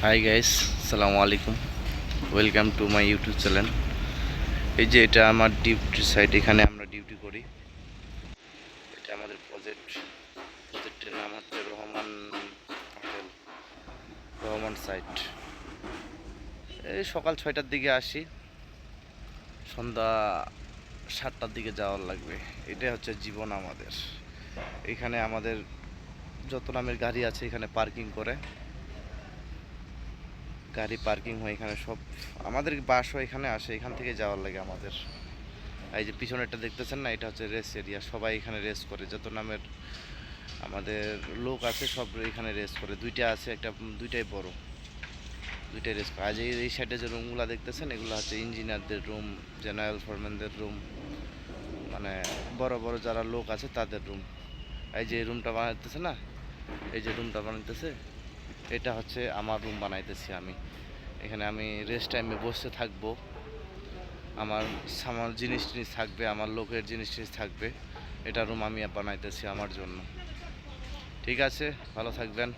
Hi guys, আসসালামু আলাইকুম। Welcome to my YouTube channel. এই যে এটা আমার ডিউটি সাইট, এখানে আমরা ডিউটি করি। এটা আমাদের প্রজেক্টের নাম হচ্ছে রহমান হোটেল, রহমান সাইট। এই সকাল 6টার দিকে আসি, সন্ধ্যা 7টার দিকে যাওয়ার লাগবে। এটাই হচ্ছে জীবন আমাদের। এখানে আমাদের যত নামের গাড়ি আছে এখানে পার্কিং করে, গাড়ি পার্কিং হয় এখানে। সব আমাদের বাসও এখানে আসে, এখান থেকে যাওয়ার লাগে আমাদের। এই যে পিছনেরটা দেখতেছেন না, এটা হচ্ছে রেস এরিয়া। সবাই এখানে রেস করে, যত নামের আমাদের লোক আছে সব এখানে রেস করে। দুইটা আছে, একটা দুইটাই বড়, দুইটাই রেস করে। আজ এই সাইডে যে রুমগুলো দেখতেছেন এগুলো হচ্ছে ইঞ্জিনিয়ারদের রুম, জেনারেল ফরম্যানদের রুম, মানে বড় বড় যারা লোক আছে তাদের রুম। এই যে রুমটা বানাইতেছে না, এই যে রুমটা বানাইতেছে, এটা হচ্ছে আমার রুম বানাইতেছি আমি। এখানে আমি রেস্ট টাইমে বসে থাকবো, আমার আমার জিনিস টিনিস থাকবে, আমার লোকের জিনিস টিনিস থাকবে। এটা রুম আমি বানাইতেছি আমার জন্য। ঠিক আছে, ভালো থাকবেন।